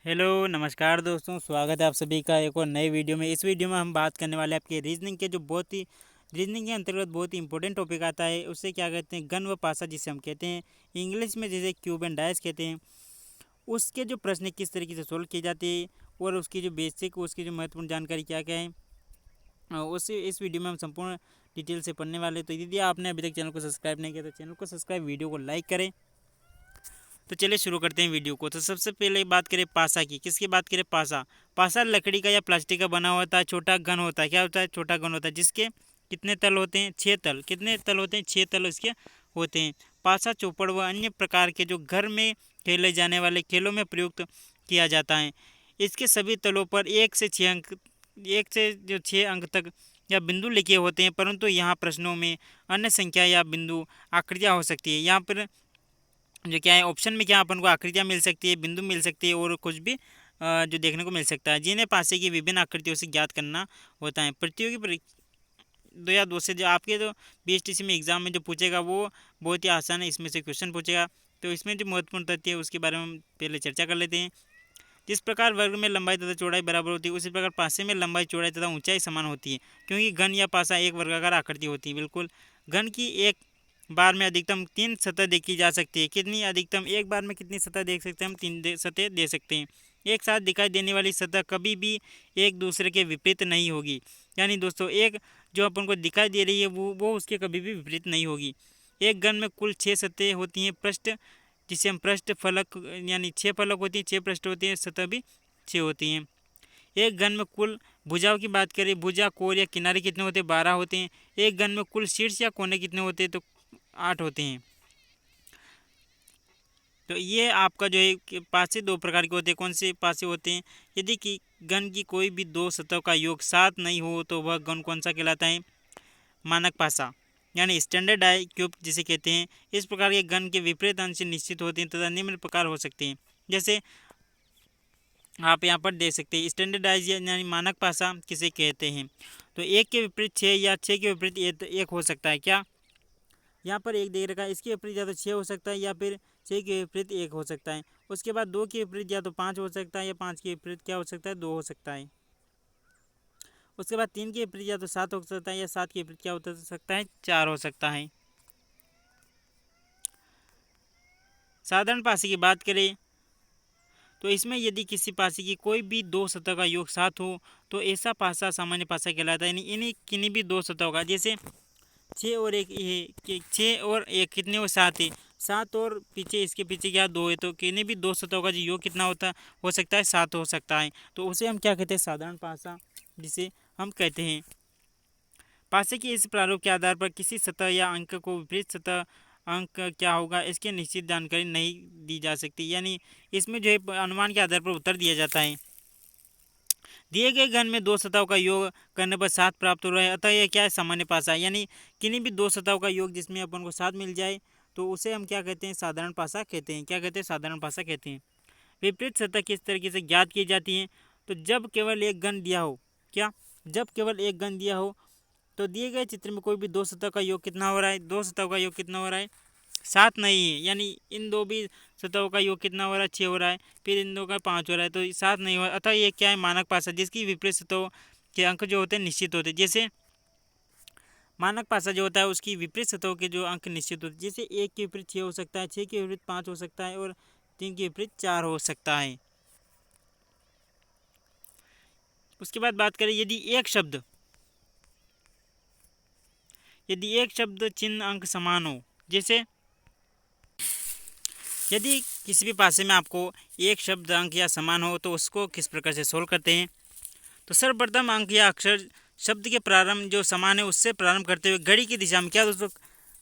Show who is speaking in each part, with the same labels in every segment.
Speaker 1: Hello नमस्कार दोस्तों, स्वागत है आप सभी का एक और नए वीडियो में। इस वीडियो में हम बात करने वाले हैं आपके रीजनिंग के जो बहुत ही रीजनिंग के अंतर्गत बहुत ही इंपॉर्टेंट टॉपिक आता है। उससे क्या कहते हैं, गन व पासा जिसे हम कहते हैं, इंग्लिश में जिसे क्यूब एंड डाइस कहते हैं। उसके जो प्रश्न किस तरीके से सोल्व किए जाते हैं और उसकी जो बेसिक उसकी जो महत्वपूर्ण जानकारी क्या क्या है, उसे इस वीडियो में हम संपूर्ण डिटेल से पढ़ने वाले हैं। तो यदि आपने अभी तक चैनल को सब्सक्राइब नहीं किया तो चैनल को सब्सक्राइब, वीडियो को लाइक करें। तो चलिए शुरू करते हैं वीडियो को। तो सबसे पहले बात करें पासा की। किसकी बात करें? पासा। पासा लकड़ी का या प्लास्टिक का बना होता है, छोटा गन होता है। क्या होता है? छोटा गन होता है, जिसके कितने तल होते हैं? 6 तल। कितने तल होते हैं? 6 तल इसके होते हैं। पासा चौपड़ व अन्य प्रकार के जो घर में खेले जाने वाले खेलों में प्रयुक्त किया जाता है। इसके सभी तलों पर 1 से 6 अंक तक या बिंदु लिखे होते हैं, परंतु यहाँ प्रश्नों में अन्य संख्या या बिंदु आकृतियाँ हो सकती है। यहाँ पर जो क्या है, ऑप्शन में क्या अपन को आकृतियाँ मिल सकती है, बिंदु मिल सकती है और कुछ भी जो देखने को मिल सकता है, जिन्हें पासे की विभिन्न आकृतियों से ज्ञात करना होता है। प्रतियोगी दो या दो से जो आपके जो बीएसटीसी में एग्जाम में जो पूछेगा वो बहुत ही आसान है, इसमें से क्वेश्चन पूछेगा। तो इसमें जो महत्वपूर्ण तथ्य है उसके बारे में हम पहले चर्चा कर लेते हैं। जिस प्रकार वर्ग में लंबाई तथा चौड़ाई बराबर होती है, उसी प्रकार पासे में लंबाई चौड़ाई तथा ऊंचाई समान होती है, क्योंकि घन या पासा एक वर्गाकार आकृति होती है। बिल्कुल, घन की एक बार में अधिकतम 3 सतह देखी जा सकती है। कितनी अधिकतम? एक बार में कितनी सतह देख सकते हैं हम? 3 सतह दे सकते हैं। एक साथ दिखाई देने वाली सतह कभी भी एक दूसरे के विपरीत नहीं होगी। यानी दोस्तों, एक जो अपन को दिखाई दे रही है वो उसके कभी भी विपरीत नहीं होगी। एक घन में कुल 6 सतह होती हैं। पृष्ठ जिसे हम पृष्ठ फलक, यानी 6 फलक होती हैं, 6 पृष्ठ होती हैं, सतह भी 6 होती हैं। एक घन में कुल भुजाओं की बात करें, भुजा कोर या किनारे कितने होते हैं? 12 होते हैं। एक घन में कुल शीर्ष या कोने कितने होते हैं? तो 8 होते हैं। तो ये आपका जो है कि पासे दो प्रकार के होते हैं। कौन से पासे होते हैं? यदि कि घन की कोई भी दो सतहों का योग 7 नहीं हो तो वह घन कौन सा कहलाता है? मानक पासा, यानी स्टैंडर्ड डाई क्यूब जिसे कहते हैं। इस प्रकार के घन के विपरीत अंश निश्चित होते हैं तथा निम्न प्रकार हो सकते हैं। जैसे आप यहाँ पर दे सकते हैं, स्टैंडर्डाइज यानी मानक पासा किसे कहते हैं? तो 1 के विपरीत 6 या 6 के विपरीत 1 हो सकता है। क्या यहाँ पर 1 दे रखा है, इसके विपरीत या तो 6 हो सकता है या फिर 6 के विपरीत 1 हो सकता है। उसके बाद 2 के विपरीत या तो 5 हो सकता है या 5 के विपरीत क्या हो सकता है? 2 हो सकता है। उसके बाद 3 के विपरीत या तो 7 हो सकता है या 7 के विपरीत क्या हो सकता है? 4 हो सकता है। साधारण पासे की बात करें तो इसमें यदि किसी पासे की कोई भी दो सतह का योग 7 हो तो ऐसा पासा सामान्य पासा कहलाता है। यानी इन्हीं किन्हीं भी दो सतहों का, जैसे 6 और 1 ये 6 और 1 कितने हो? 7 है। 7 और पीछे इसके पीछे क्या? 2 है। तो किन्हीं भी दो सतहों का जो योग कितना हो सकता है? 7 हो सकता है। तो उसे हम क्या कहते हैं? साधारण पासा जिसे हम कहते हैं। पासे के इस प्रारूप के आधार पर किसी सतह या अंक को विपरीत सतह अंक क्या होगा इसकी निश्चित जानकारी नहीं दी जा सकती। यानी इसमें जो है अनुमान के आधार पर उत्तर दिया जाता है। दिए गए घन में दो सतहों का योग करने पर 7 प्राप्त हो रहा है, अतः यह क्या है? सामान्य पासा। यानी किन्हीं भी दो सतहों का योग जिसमें अपन को 7 मिल जाए तो उसे हम क्या कहते हैं? साधारण पासा कहते हैं। क्या कहते हैं? साधारण पासा कहते हैं। विपरीत सतह किस तरीके से ज्ञात की जाती है? तो जब केवल एक घन दिया हो, क्या? जब केवल एक घन दिया हो तो दिए गए चित्र में कोई भी दो सतह का योग कितना हो रहा है? दो सतह का योग कितना हो रहा है? 7 नहीं है। यानी इन दो भी सतहों का योग कितना हो रहा है? 6 हो रहा है। फिर इन दो का 5 हो रहा है, तो 7 नहीं हो रहा। अतः ये क्या है? मानक पासा, जिसकी विपरीत सतहों के अंक जो होते हैं निश्चित होते हैं। जैसे मानक पासा जो होता है उसकी विपरीत सतहों के जो अंक निश्चित होते हैं। जैसे 1 के विपरीत 6 हो सकता है, 6 के विपरीत 5 हो सकता है और 3 के विपरीत 4 हो सकता है। उसके बाद बात करें, यदि एक शब्द चिन्ह अंक समान हो, जैसे यदि किसी भी पासे में आपको एक शब्द अंक या समान हो तो उसको किस प्रकार से सोल्व करते हैं? तो सर्वप्रथम अंक या अक्षर शब्द के प्रारंभ जो समान है उससे प्रारंभ करते हुए घड़ी की दिशा में, क्या दोस्तों,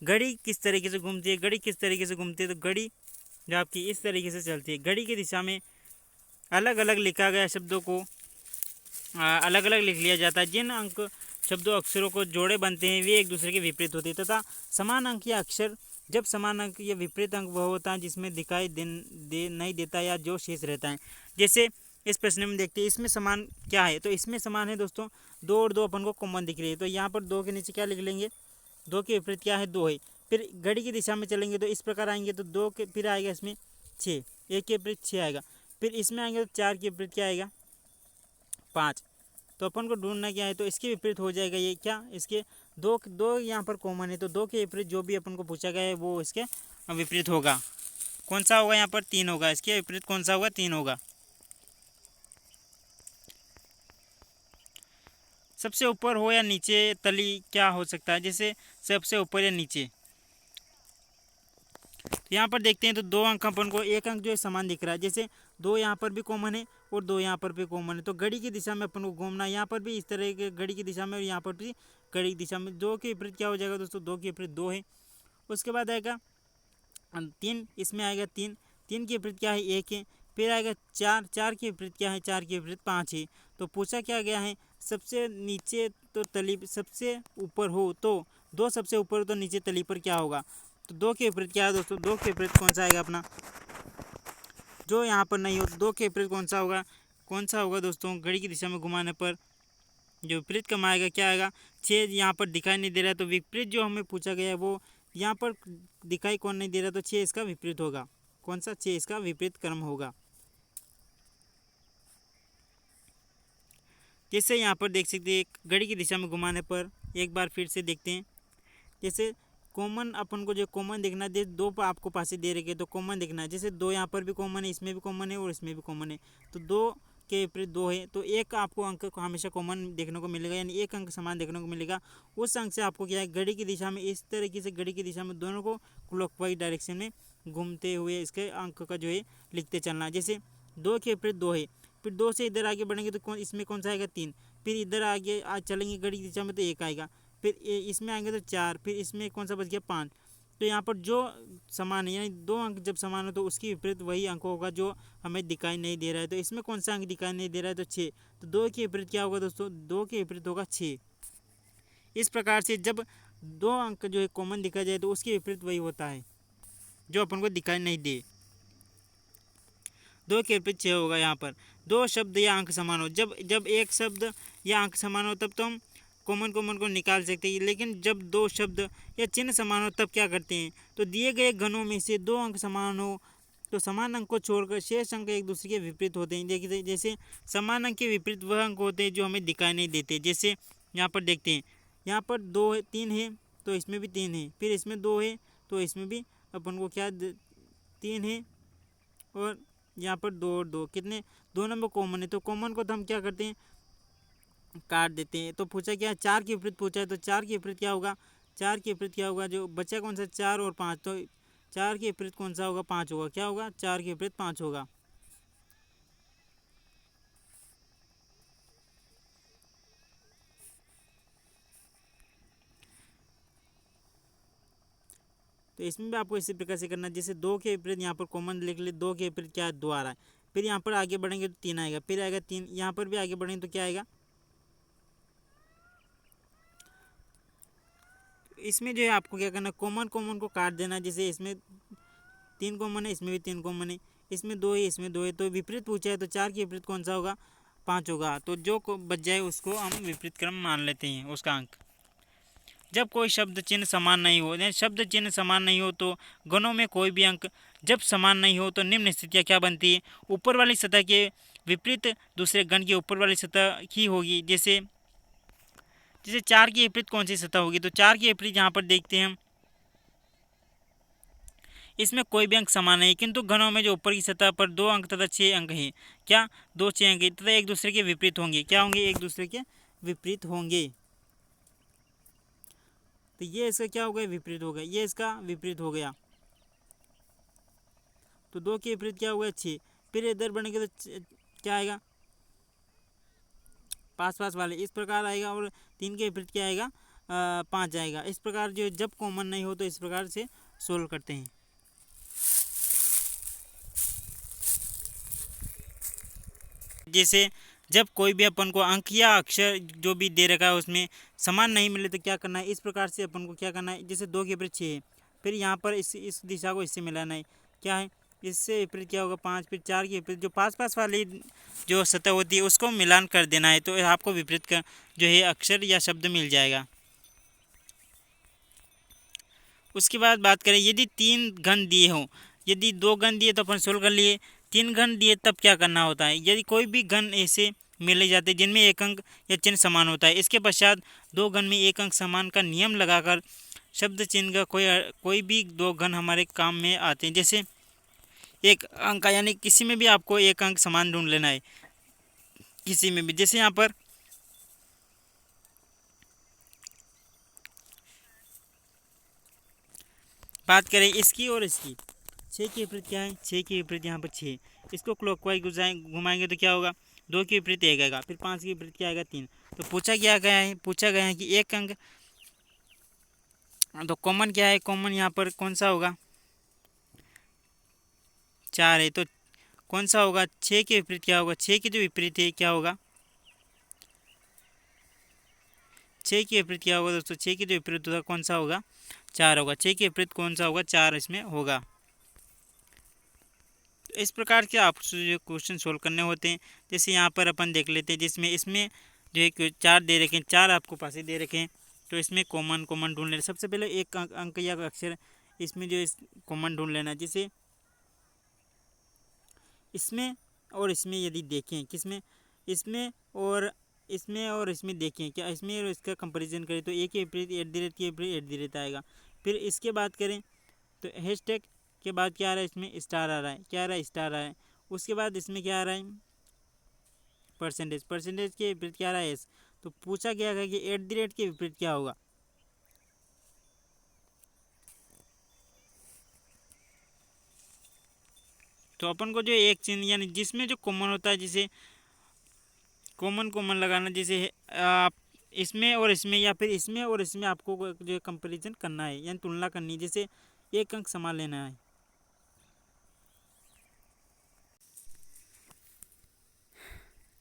Speaker 1: घड़ी किस तरीके से घूमती है? घड़ी किस तरीके से घूमती है? तो घड़ी जो आपकी इस तरीके से चलती है। घड़ी की दिशा में अलग अलग लिखा गया शब्दों को अलग अलग लिख लिया जाता है। जिन अंक शब्दों अक्षरों को जोड़े बनते हैं वे एक दूसरे के विपरीत होते हैं तथा समान अंक या अक्षर जब समान अंक या विपरीत अंक वह होता है जिसमें दिखाई नहीं देता या जो शेष रहता है। जैसे इस प्रश्न में देखते हैं, इसमें समान क्या है? तो इसमें समान है दोस्तों 2 और 2 अपन को कॉमन दिख रही है, तो यहाँ पर 2 के नीचे क्या लिख लेंगे? 2 के विपरीत क्या है? 2 है। फिर घड़ी की दिशा में चलेंगे तो इस प्रकार आएंगे तो 2 के फिर आएगा इसमें 6, 1 के विपरीत 6 आएगा। फिर इसमें आएंगे तो 4 के विपरीत क्या आएगा 5। तो अपन को ढूंढना क्या है, तो इसके विपरीत हो जाएगा ये क्या, इसके दो दो यहाँ पर कॉमन है, तो 2 के विपरीत जो भी अपन को पूछा गया है वो इसके विपरीत होगा। कौन सा होगा यहाँ पर 3 होगा, इसके विपरीत कौन सा होगा 3 होगा। सबसे ऊपर हो या नीचे तली क्या हो सकता है, जैसे सबसे ऊपर या नीचे। तो यहाँ पर देखते हैं तो 2 अंक अपन को, एक अंक जो है समान दिख रहा है, जैसे 2 यहाँ पर भी कॉमन है और 2 यहाँ पर भी कॉमन है, तो घड़ी की दिशा में अपन को घूमना है। यहाँ पर भी इस तरह के घड़ी की दिशा में और यहाँ पर भी घड़ी की दिशा में। 2 के विपरीत क्या हो जाएगा दोस्तों, 2 के विपरीत 2 है। उसके बाद आएगा 3, इसमें आएगा 3, 3 के विपरीत क्या है 1 है। फिर आएगा 4, 4 के विपरीत क्या है, 4 के विपरीत 5 है। तो पूछा क्या गया है, सबसे नीचे तो तली सबसे ऊपर हो तो 2 सबसे ऊपर हो तो नीचे तली पर क्या होगा। तो 2 के विपरीत क्या है दोस्तों, 2 के विपरीत कौन सा आएगा अपना, जो यहाँ पर नहीं हो तो 2 के विपरीत कौन सा होगा दोस्तों, घड़ी की दिशा में घुमाने पर जो विपरीत क्रम आएगा क्या आएगा 6। यहाँ पर दिखाई नहीं दे रहा है, तो विपरीत जो हमें पूछा गया है वो यहाँ पर दिखाई कौन नहीं दे रहा, तो 6 इसका विपरीत होगा। कौन सा, 6 इसका विपरीत क्रम होगा। जैसे यहाँ पर देख सकते हैं घड़ी की दिशा में घुमाने पर, एक बार फिर से देखते हैं। जैसे कॉमन अपन को जो कॉमन देखना है, 2 आपको पासे दे रखे तो कॉमन देखना है। जैसे 2 यहाँ पर भी कॉमन है, इसमें भी कॉमन है और इसमें भी कॉमन है, तो 2 के विपरीत 2 है, तो एक आपको अंक को हमेशा कॉमन देखने को मिलेगा, यानी एक अंक समान देखने को मिलेगा। उस अंक से आपको क्या है, घड़ी की दिशा में इस तरीके से घड़ी की दिशा में दोनों को क्लॉकवाइज डायरेक्शन में घूमते हुए इसके अंक का जो है लिखते चलना है। जैसे 2 के विपरीत 2 है, फिर 2 से इधर आगे बढ़ेंगे तो इसमें कौन सा आएगा 3, फिर इधर आगे आज चलेंगे घड़ी की दिशा में तो 1 आएगा, फिर इसमें आएंगे तो 4, फिर इसमें कौन सा बच गया 5। तो यहाँ पर जो समान है, यानी 2 अंक जब समान हो तो उसकी विपरीत वही अंक होगा जो हमें दिखाई नहीं दे रहा है। तो इसमें कौन सा अंक दिखाई नहीं दे रहा है, तो 6। तो 2 के विपरीत क्या होगा दोस्तों, 2 के विपरीत होगा 6। इस प्रकार से जब 2 अंक जो है कॉमन दिखा जाए तो उसके विपरीत वही होता है जो अपन को दिखाई नहीं दे। 2 के विपरीत 6 होगा। यहाँ पर 2 शब्द या अंक समान हो, जब जब एक शब्द या अंक समान हो तब तो हम कॉमन को निकाल सकते हैं, लेकिन जब 2 शब्द या चिन्ह समान हो तब क्या करते हैं, तो दिए गए घनों में से 2 अंक समान हो तो समान अंक को छोड़कर शेष अंक एक दूसरे के विपरीत होते हैं। देखिए जैसे समान अंक के विपरीत वह अंक होते हैं जो हमें दिखाई नहीं देते। जैसे यहाँ पर देखते हैं, यहाँ पर 2 है, 3 है तो इसमें भी 3 है, फिर इसमें 2 है तो इसमें भी अपन को क्या 3 है, और यहाँ पर 2 और 2 कितने, 2 नंबर कॉमन है, तो कॉमन को तो हम क्या करते हैं काट देते हैं। तो पूछा क्या है 4 के विपरीत पूछा है, तो 4 के विपरीत क्या होगा, 4 के विपरीत क्या होगा, जो बचा कौन सा 4 और 5, तो 4 के विपरीत कौन सा होगा 5 होगा, क्या होगा 4 के विपरीत 5 होगा। तो इसमें भी आपको इसी प्रकार से करना है, जैसे 2 के विपरीत यहाँ पर कॉमन लिख ले, 2 के विपरीत क्या है 2 आ रहा है, फिर यहाँ पर आगे बढ़ेंगे तो 3 आएगा, फिर आएगा 3, यहाँ पर भी आगे बढ़ेंगे तो क्या आएगा, इसमें जो है आपको क्या करना है कॉमन को काट देना। जैसे इसमें 3 कॉमन है, इसमें भी 3 कॉमन है, इसमें 2 है, इसमें 2 है, तो विपरीत पूछा है तो 4 के विपरीत कौन सा होगा 5 होगा। तो जो बच जाए उसको हम विपरीत क्रम मान लेते हैं उसका अंक। जब कोई शब्द चिन्ह समान नहीं हो, यानी शब्द चिन्ह समान नहीं हो तो गणों में कोई भी अंक जब समान नहीं हो तो निम्न स्थितियाँ क्या बनती है, ऊपर वाली सतह के विपरीत दूसरे गण की ऊपर वाली सतह ही होगी। जैसे जैसे 4 की विपरीत कौन सी सतह होगी, तो 4 की विपरीत यहाँ पर देखते हैं हम, इसमें कोई भी अंक समान नहीं, किंतु घनों में जो ऊपर की सतह पर 2 अंक तथा 6 अंक हैं, क्या 2 6 अंक तथा एक दूसरे के विपरीत होंगे, क्या होंगे एक दूसरे के विपरीत होंगे। तो ये इसका क्या हो गया विपरीत हो गया, ये इसका विपरीत हो गया, तो 2 के विपरीत क्या हो गया 6, फिर इधर बढ़ेंगे तो क्या आएगा पास वाले इस प्रकार आएगा, और 3 के विपरीत क्या आएगा 5 आएगा। इस प्रकार जो जब कॉमन नहीं हो तो इस प्रकार से सोल्व करते हैं। जैसे जब कोई भी अपन को अंक या अक्षर जो भी दे रखा है उसमें समान नहीं मिले तो क्या करना है, इस प्रकार से अपन को क्या करना है, जैसे 2 के विपरीत 6 है, फिर यहाँ पर इस दिशा को इससे मिलाना है, क्या है इससे विपरीत क्या होगा 5, फिर 4 के विपरीत जो पास वाली जो सतह होती है उसको मिलान कर देना है, तो आपको विपरीत का जो है अक्षर या शब्द मिल जाएगा। उसके बाद बात करें यदि 3 घन दिए हों, यदि 2 घन दिए तो अपन सोल्व कर लिए, तीन घन दिए तब क्या करना होता है, यदि कोई भी घन ऐसे मिले जाते हैं जिनमें एक अंक या चिन्ह समान होता है, इसके पश्चात दो घन में एक अंक समान का नियम लगाकर शब्द चिन्ह का कोई भी दो घन हमारे काम में आते हैं। जैसे एक अंक का, यानी किसी में भी आपको एक अंक समान ढूंढ लेना है, किसी में भी। जैसे यहाँ पर बात करें इसकी और इसकी, 6 के विपरीत क्या है, 6 के विपरीत यहाँ पर 6, इसको क्लॉकवाइज घुमाएंगे तो क्या होगा, 2 के विपरीत 1 आएगा, फिर 5 के विपरीत क्या आएगा, 3। तो पूछा गया है कि एक अंक, तो कॉमन क्या है, कॉमन यहाँ पर कौन सा होगा, 4 है, तो कौन सा होगा, 6 के विपरीत क्या होगा, 6 के जो विपरीत है क्या होगा, 6 के विपरीत क्या होगा दोस्तों, 6 के जो विपरीत होगा कौन सा होगा, 4 होगा। 6 के विपरीत कौन सा होगा, 4 इसमें होगा। तो इस प्रकार के आपको जो क्वेश्चन सोल्व करने होते हैं, जैसे यहाँ पर अपन देख लेते हैं, जिसमें इसमें जो है 4 दे रखे हैं, 4 आपको पास दे रखे हैं, तो इसमें कॉमन कॉमन ढूंढ लेना। सबसे पहले एक अंक या अक्षर इसमें जो कॉमन ढूंढ लेना। जैसे इसमें और इसमें यदि देखें, किसमें, इसमें और इसमें देखें, क्या इसमें और इसका कंपैरिजन करें तो एक के विपरीत @ आएगा। फिर इसके बात करें तो हैशटैग के बाद क्या आ रहा है, इसमें स्टार आ रहा है, क्या आ रहा है, स्टार आ रहा है। उसके बाद इसमें क्या आ रहा है, परसेंटेज के विपरीत क्या आ रहा है, एस। तो पूछा गया है कि @ के विपरीत क्या होगा, तो अपन को जो एक चिन्ह यानी जिसमें जो कॉमन होता है, जिसे कॉमन कॉमन लगाना, जैसे आप इसमें और इसमें या फिर इसमें और इसमें आपको जो कंपैरिजन करना है यानी तुलना करनी है, जैसे एक अंक समान लेना है।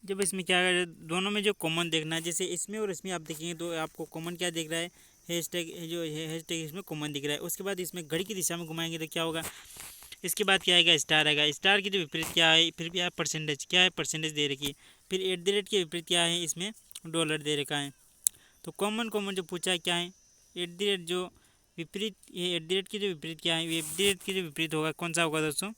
Speaker 1: जब इसमें क्या है, दोनों में जो कॉमन देखना है, जैसे इसमें और इसमें आप देखेंगे तो आपको कॉमन क्या दिख रहा है, हैशटैग, जो हैशटैग इसमें कॉमन दिख रहा है। उसके बाद इसमें घड़ी की दिशा में घुमाएंगे तो क्या होगा, इसके बाद क्या आएगा, स्टार आएगा। स्टार की जो विपरीत क्या है, फिर भी परसेंटेज, क्या है, परसेंटेज दे रखी है। फिर @ के विपरीत क्या है, इसमें डॉलर दे रखा है। तो कॉमन कॉमन जो पूछा है क्या है, जो विपरीत, ये @ की जो विपरीत क्या है, @ की जो विपरीत होगा कौन सा होगा दोस्तों,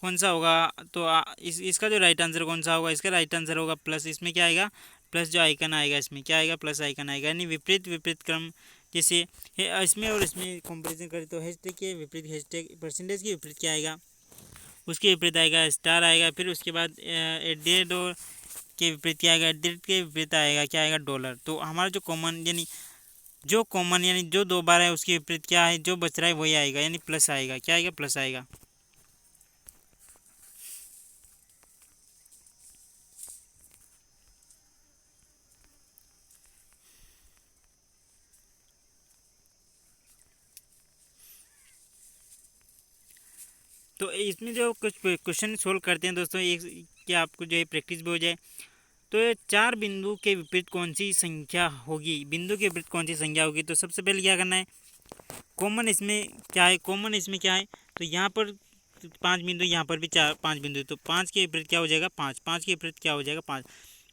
Speaker 1: कौन सा होगा। तो इसका जो राइट आंसर कौन सा होगा, इसका राइट आंसर होगा प्लस। इसमें क्या आएगा, प्लस जो आइकन आएगा, इसमें क्या आएगा, प्लस आइकन आएगा, यानी विपरीत विपरीत क्रम। जैसे इसमें और इसमें कंपैरिजन करें तो हैशटैग के विपरीत हैशटैग, परसेंटेज के विपरीत क्या आएगा, उसके विपरीत आएगा स्टार आएगा। फिर उसके बाद @ और के विपरीत क्या आएगा, @ के विपरीत आएगा क्या आएगा, डॉलर। तो हमारा जो कॉमन यानी जो दो बार है उसके विपरीत क्या है, जो बच रहा है वही आएगा, यानी प्लस आएगा, क्या आएगा, प्लस आएगा। तो इसमें जो कुछ क्वेश्चन सोल्व करते हैं दोस्तों, एक क्या आपको जो है प्रैक्टिस भी हो जाए। तो ये 4 बिंदु के विपरीत कौन सी संख्या होगी, बिंदु के विपरीत कौन सी संख्या होगी। तो सबसे पहले क्या करना है, कॉमन इसमें क्या है, कॉमन इसमें क्या है, तो यहाँ पर 5 बिंदु, यहाँ पर भी 5 बिंदु, तो 5 के विपरीत क्या हो जाएगा, 5, 5 के विपरीत क्या हो जाएगा, 5।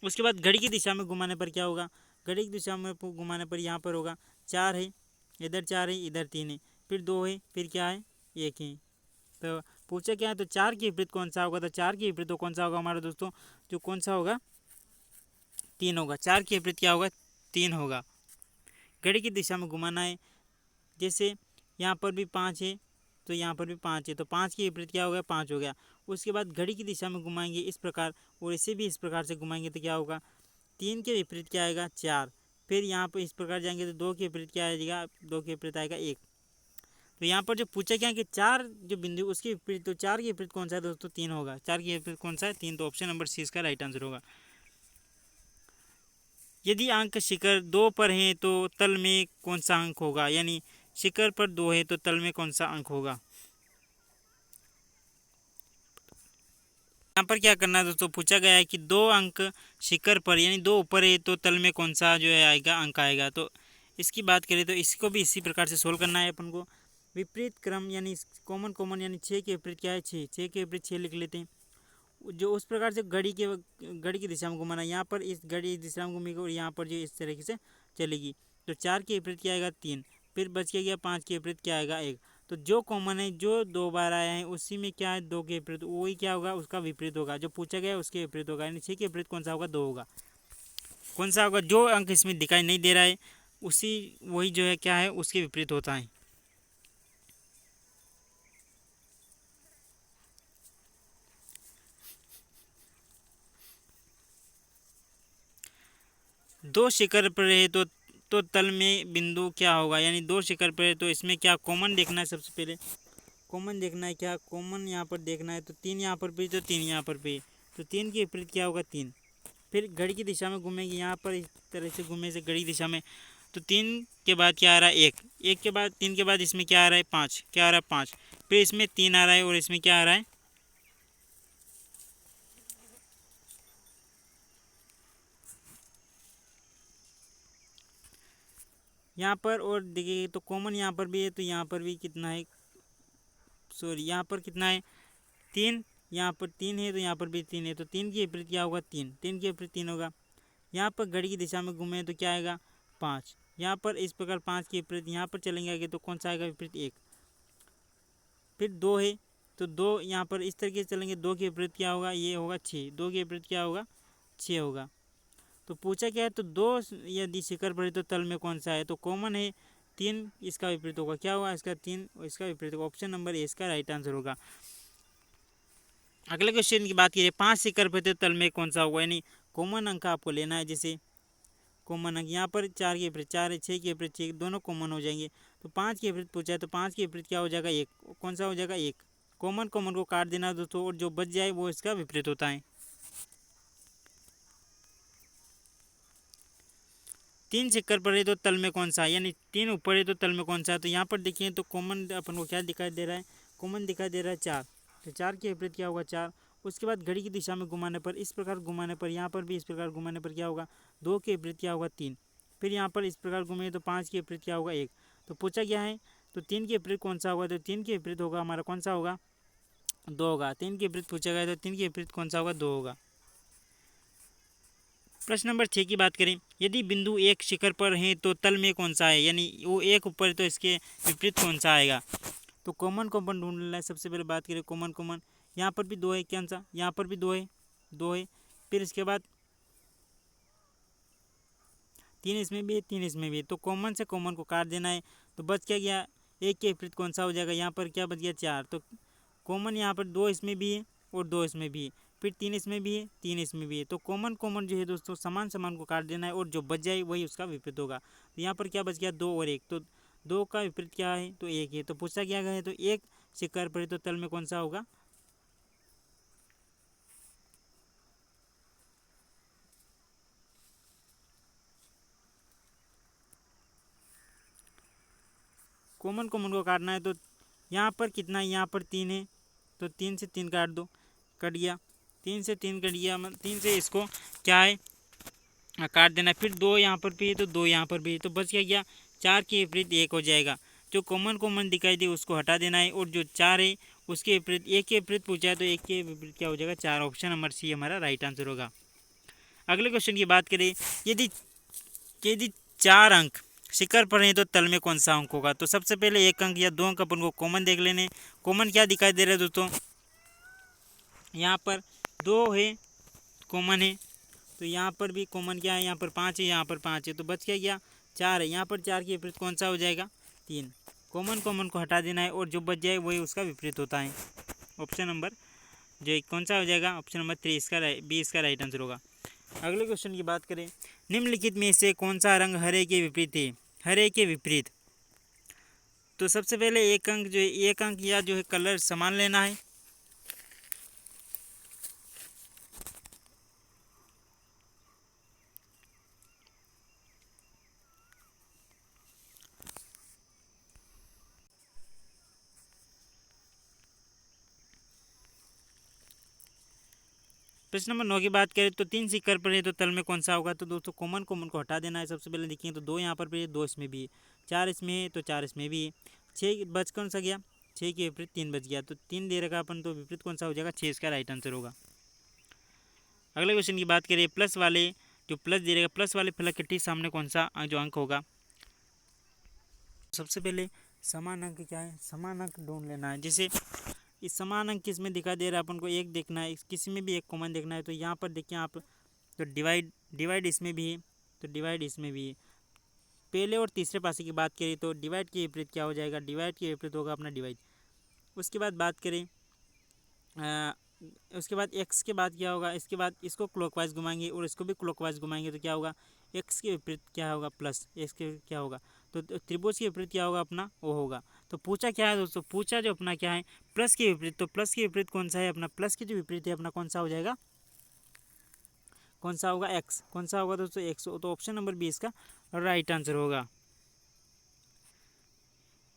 Speaker 1: उसके बाद घड़ी की दिशा में घुमाने पर क्या होगा, घड़ी की दिशा में घुमाने पर यहाँ पर होगा 4 है, इधर 4 है, इधर 3 है, फिर 2 है, फिर क्या है, 1 है। तो पूछा क्या है, तो 4 के विपरीत कौन सा होगा, तो 4 के विपरीत तो कौन सा होगा हमारा दोस्तों, जो कौन सा होगा, 3 होगा। 4 के विपरीत क्या होगा, 3 होगा। घड़ी की दिशा में घुमाना है, जैसे यहाँ पर भी 5 है, तो यहाँ पर भी 5 है, तो 5 के विपरीत क्या हो गया, 5 हो गया। उसके बाद घड़ी की दिशा में घुमाएंगे इस प्रकार, और इसे भी इस प्रकार से घुमाएंगे तो क्या होगा, 3 के विपरीत क्या आएगा, 4। फिर यहाँ पर इस प्रकार जाएंगे तो 2 के विपरीत क्या आएगा, 2 के विपरीत आएगा 1। तो यहाँ पर जो पूछा क्या है कि 4 जो बिंदु उसके विपरीत, तो 4 के विपरीत कौन सा है दोस्तों, 3 होगा। 4 के विपरीत कौन सा है, 3। तो ऑप्शन नंबर सी इसका राइट आंसर होगा। यदि अंक शिखर 2 पर है तो तल में कौन सा अंक होगा, यानी शिखर पर 2 है तो तल में कौन सा अंक होगा। यहाँ पर क्या करना है दोस्तों, पूछा गया है कि 2 अंक शिखर पर यानी 2 ऊपर है तो तल में कौन सा जो है आएगा, अंक आएगा। तो इसकी बात करें तो इसको भी इसी प्रकार से सोल्व करना है अपन को। विपरीत क्रम यानी कॉमन कॉमन यानी 6 के विपरीत क्या है, 6, 6 के विपरीत 6 लिख लेते हैं। जो उस प्रकार से घड़ी की दिशा में घुमाना, यहाँ पर इस घड़ी इस दिशा में घूमेगी और यहाँ पर जो इस तरीके से चलेगी। तो 4 के विपरीत क्या आएगा 3, फिर बच के गया 5 के विपरीत क्या आएगा 1। तो जो कॉमन है जो 2 बार आया है उसी में क्या है 2 के विपरीत, वही क्या होगा उसका विपरीत होगा, जो पूछा गया है उसके विपरीत होगा, यानी 6 के विपरीत कौन सा होगा 2 होगा। कौन सा होगा, जो अंक इसमें दिखाई नहीं दे रहा है उसी वही जो है क्या है उसके विपरीत होता है। दो शिखर पर है तो तल में बिंदु क्या होगा, यानी दो शिखर पर है तो इसमें क्या कॉमन देखना है। सबसे पहले कॉमन देखना है, क्या कॉमन यहाँ पर देखना है। तो 3 यहाँ पर भी तो 3 यहाँ पर भी, तो 3 के विपरीत क्या होगा 3। फिर घड़ी की दिशा में घूमेगी, यहाँ पर इस तरह से घूमे से घड़ी की दिशा में, तो 3 के बाद क्या आ रहा है 1, 1 के बाद 3 के बाद इसमें क्या आ रहा है 5, क्या आ रहा है 5, फिर इसमें 3 आ रहा है और इसमें क्या आ रहा है, यहाँ पर। और देखिए तो कॉमन यहाँ पर भी है, तो यहाँ पर भी कितना है, सॉरी यहाँ पर कितना है 3, यहाँ पर 3 है तो यहाँ पर भी 3 है, तो 3 के विपरीत क्या होगा 3, 3 के विपरीत 3 होगा। यहाँ पर घड़ी की दिशा में घूमे तो क्या आएगा 5, यहाँ पर इस प्रकार 5 के विपरीत यहाँ पर चलेंगे आगे तो कौन सा आएगा विपरीत 1। फिर 2 है तो 2 यहाँ पर इस तरीके से चलेंगे, 2 के विपरीत क्या होगा ये होगा 6, 2 के विपरीत क्या होगा 6 होगा। तो पूछा क्या है, तो 2 यदि शिखर पर है तो तल में कौन सा है, तो कॉमन है 3, इसका विपरीत होगा क्या होगा इसका 3, इसका विपरीत होगा। ऑप्शन नंबर ए इसका राइट आंसर होगा। अगले क्वेश्चन की बात कीजिए, 5 शिखर पर है तो तल में कौन सा होगा, यानी कॉमन अंक आपको लेना है। जैसे कॉमन अंक यहाँ पर 4 के विपरीत 4 है, 6 के विपरीत 6, दोनों कॉमन हो जाएंगे। तो 5 के विपरीत पूछा है तो 5 के विपरीत क्या हो जाएगा 1, कौन सा हो जाएगा 1। कॉमन कॉमन को काट देना दोस्तों, और जो बच जाए वो इसका विपरीत होता है। 3 शिखर पर है तो तल में कौन सा है, यानी 3 ऊपर है तो तल में कौन सा है। तो यहाँ पर देखिए तो कॉमन अपन को क्या दिखाई दे रहा है, कॉमन दिखाई दे रहा है 4, तो 4 के विपरीत क्या होगा 4। उसके बाद घड़ी की दिशा में घुमाने पर इस प्रकार घुमाने पर, यहाँ पर भी इस प्रकार घुमाने पर क्या होगा 2 के विपरीत क्या होगा 3। फिर यहाँ पर इस प्रकार घूमे तो 5 के विपरीत क्या होगा 1। तो पूछा गया है तो 3 के विपरीत कौन सा होगा, तो 3 के विपरीत होगा हमारा कौन सा होगा 2 होगा। 3 के विपरीत पूछा गया तो 3 के विपरीत कौन सा होगा 2 होगा। प्रश्न नंबर 6 की बात करें, यदि बिंदु एक शिखर पर है तो तल में कौन सा है, यानी वो एक ऊपर है तो इसके विपरीत कौन सा आएगा। तो कॉमन कॉमन ढूंढना है। सबसे पहले बात करें कॉमन कॉमन, यहाँ पर भी 2 है, कौन सा यहाँ पर भी 2 है, 2 है। फिर इसके बाद 3 इसमें भी है, 3 इसमें भी है, तो कॉमन से कॉमन को काट देना है। तो बच क्या गया, एक के विपरीत कौन सा हो जाएगा, यहाँ पर क्या बच गया 4। तो कॉमन यहाँ पर 2 इसमें भी है और 2 इसमें भी है, फिर 3 इसमें भी है, 3 इसमें भी है। तो कॉमन कॉमन जो है दोस्तों समान समान को काट देना है और जो बच जाए वही उसका विपरीत होगा। तो यहाँ पर क्या बच गया 2 और 1, तो 2 का विपरीत क्या है तो 1 है। तो पूछा क्या गया है तो एक शिखर पर है तो तल में कौन सा होगा, कॉमन कॉमन को काटना है। तो यहाँ पर कितना है, यहाँ पर 3 है तो 3 से 3 काट दो, कट गया। 3 से 3 कट गया, मतलब 3 से इसको क्या है काट देना। फिर 2 यहाँ पर भी है तो 2 यहाँ पर भी है, तो बच क्या गया 4 के विपरीत 1 हो जाएगा। जो कॉमन कॉमन दिखाई दे उसको हटा देना है, और जो 4 है उसके विपरीत 1 के विपरीत पूछा है तो 1 के विपरीत क्या हो जाएगा 4। ऑप्शन नंबर सी हमारा राइट आंसर होगा। अगले क्वेश्चन की बात करें, यदि यदि 4 अंक शिखर पर है तो तल में कौन सा अंक होगा। तो सबसे पहले 1 अंक या 2 अंक अपन को कॉमन देख लेने। कॉमन क्या दिखाई दे रहा है दोस्तों, यहाँ पर 2 है कॉमन है, तो यहाँ पर भी कॉमन क्या है, यहाँ पर 5 है, यहाँ पर 5 है, तो बच क्या गया 4 है। यहाँ पर 4 के विपरीत कौन सा हो जाएगा 3। कॉमन कॉमन को हटा देना है और जो बच जाए वही उसका विपरीत होता है। ऑप्शन नंबर जो कौन सा हो जाएगा ऑप्शन नंबर 3 इसका बी इसका राइट आंसर होगा। अगले क्वेश्चन की बात करें, निम्नलिखित में से कौन सा रंग हरे के विपरीत है, हरे के विपरीत। तो सबसे पहले एक अंक जो है, एक अंक या जो है कलर समान लेना है। प्रश्न नंबर 9 की बात करें तो 3 शिखर पर है तो तल में कौन सा होगा। तो दोस्तों कॉमन कॉमन को हटा देना है। सबसे पहले देखिए तो 2 यहाँ पर भी है, 2 इसमें भी है, 4 इसमें है तो 4 इसमें भी है। 6 बच कौन सा गया, 6 के विपरीत 3 बच गया, तो 3 दे रखा अपन, तो विपरीत कौन सा हो जाएगा 6 इसका राइट आंसर होगा। अगले क्वेश्चन की बात करें, प्लस वाले जो प्लस दे रहेगा, प्लस वाले फलक के ठीक सामने कौन सा जो अंक होगा। सबसे पहले समान अंक क्या है, समान अंक ढूंढ लेना है। जैसे इस समान अंक किस में दिखाई दे रहा है, अपन को एक देखना है, किसी में भी एक कॉमन देखना है। तो यहाँ पर देखिए आप, तो डिवाइड इसमें भी है, तो डिवाइड इसमें भी है। पहले और तीसरे पासे की बात करें तो डिवाइड के विपरीत क्या हो जाएगा, डिवाइड के विपरीत होगा अपना डिवाइड। उसके बाद बात करें उसके बाद एक्स के बाद क्या होगा, इसके बाद इसको क्लॉकवाइज घुमाएंगे और इसको भी क्लॉकवाइज घुमाएंगे तो क्या होगा, एक्स के विपरीत क्या होगा, प्लस। एक्स के क्या होगा, तो त्रिभुज के विपरीत क्या होगा अपना, वो होगा। तो पूछा क्या है दोस्तों, पूछा जो अपना क्या है, प्लस के विपरीत। तो प्लस के विपरीत कौन सा है अपना, प्लस के जो विपरीत है अपना कौन सा हो जाएगा, कौन सा होगा, एक्स। कौन सा होगा दोस्तों, एक्स। तो ऑप्शन नंबर बी इसका राइट आंसर होगा।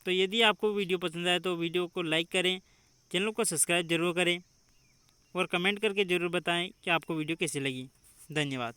Speaker 1: तो यदि आपको वीडियो पसंद आए तो वीडियो को लाइक करें, चैनल को सब्सक्राइब जरूर करें और कमेंट करके ज़रूर बताएं कि आपको वीडियो कैसी लगी। धन्यवाद।